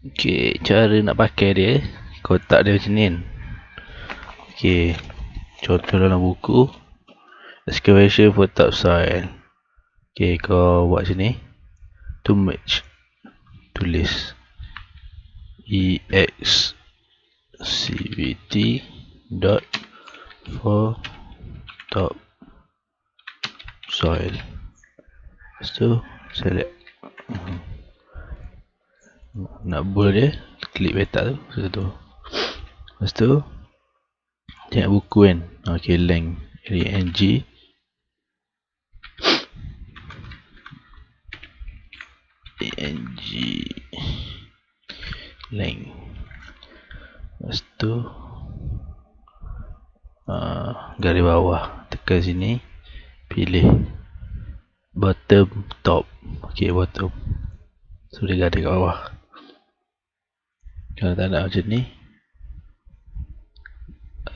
Okey, cara nak pakai dia, kotak dia macam ni kan. Okey, contoh dalam buku excavation for topsoil. Okey, kau buat macam ni. To merge, tulis excavt dot for top soil. Lepas tu select nak bold dia, klik petak tu satu. Lepas tu tengok buku kan. Okey, length lang length. Lepas tu garis bawah, tekan sini, pilih bottom top. Okey, bottom. So dia garis kat bawah. Kalau tak nak macam ni,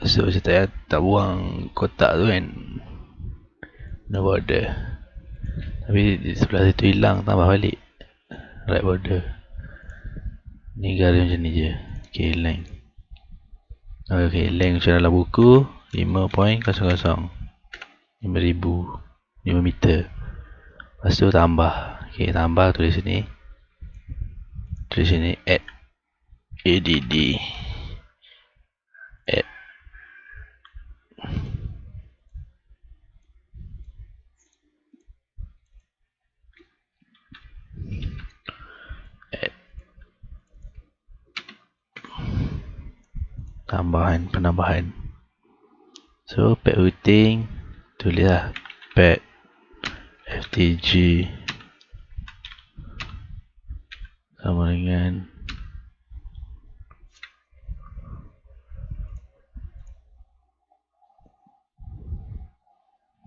so macam tak buang kotak tu kan, no border. Tapi di sebelah situ hilang, tambah balik right border. Ni garis macam ni je. Okey, length. Okey, length macam dalam buku 5.00 5,000 meter. Lepas tu tambah. Okey, tambah tulis sini. Tulis sini add penambahan. So pad routing, tulis lah pad ftg sama dengan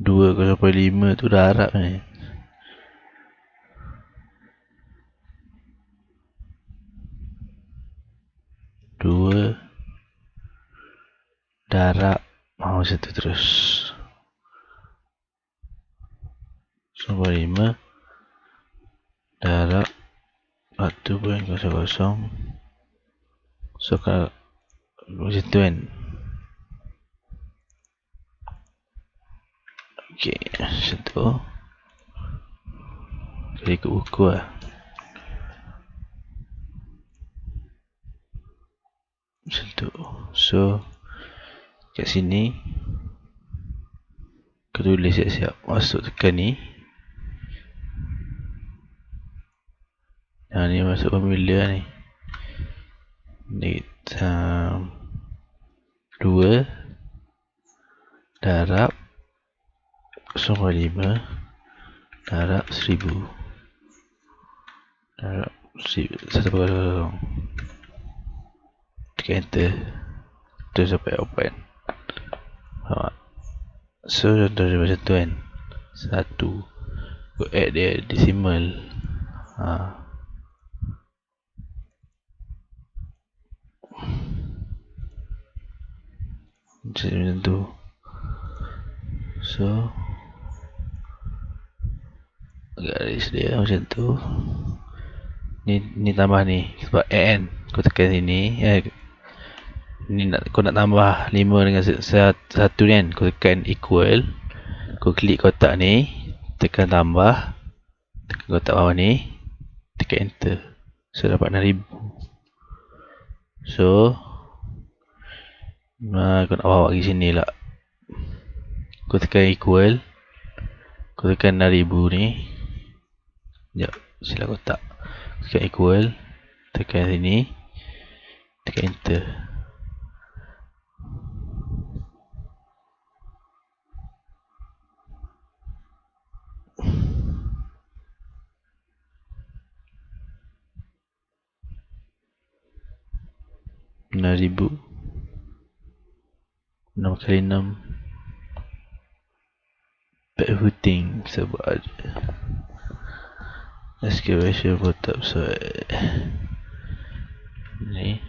2,5 tu dah harap ni. Dua darab macam tu terus 5 darab 1.00. So kalau macam tu kan. Okey, macam tu. Jadi ikut buku lah. Macam tu. So kat sini kau tulis siap-siap. Masuk tekan ni. Ni masuk formula ni. Ni 2 darab 0,5 darab 1000 darab 1.00. Tekan enter. Terus sampai open. So contoh dia macam tu kan. 1. Kau add dia decimal. Macam tu. So garis dia macam tu. Ni tambah ni sebab add kan. Kau tekan sini. Ni kau nak tambah 5 dengan 1 kan. Kau tekan equal. Kau klik kotak ni, tekan tambah, tekan kotak bawah ni, tekan enter. So dapat 6,000. So kau nak bawa pergi sini lah. Kau tekan equal. Kau tekan 6,000 ni. Sekejap, silap kotak. Tekan equal. Tekan sini. Tekan enter. RM6,000. 6 kali 6. Pad routing sebab ada excavation for topsoil. Ni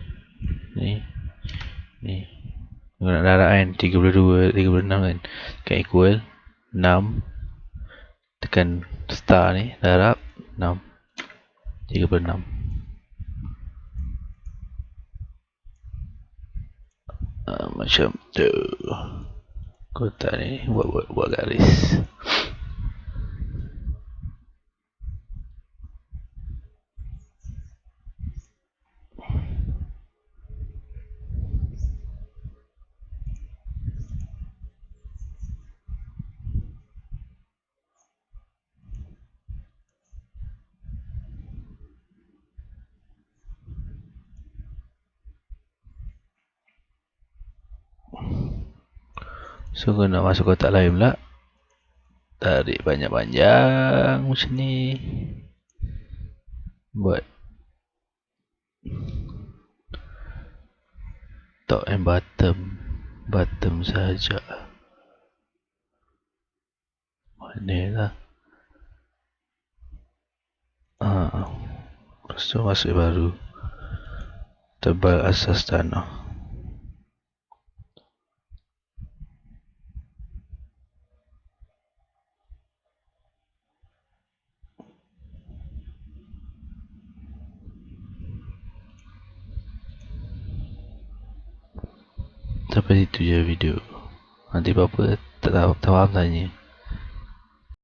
kau nak darab kan 32, 36 kan. Tekan equal 6. Tekan star ni, darab 6 36. Macam tu. Kotak ni buat garis. So kau nak masuk kotak lain pula, tarik panjang-panjang macam ni, buat top and bottom saja. Mana lah. Lepas tu masuk baru, tebal asas tanah. Sampai situ je video. Nanti apa-apa tak faham tanya.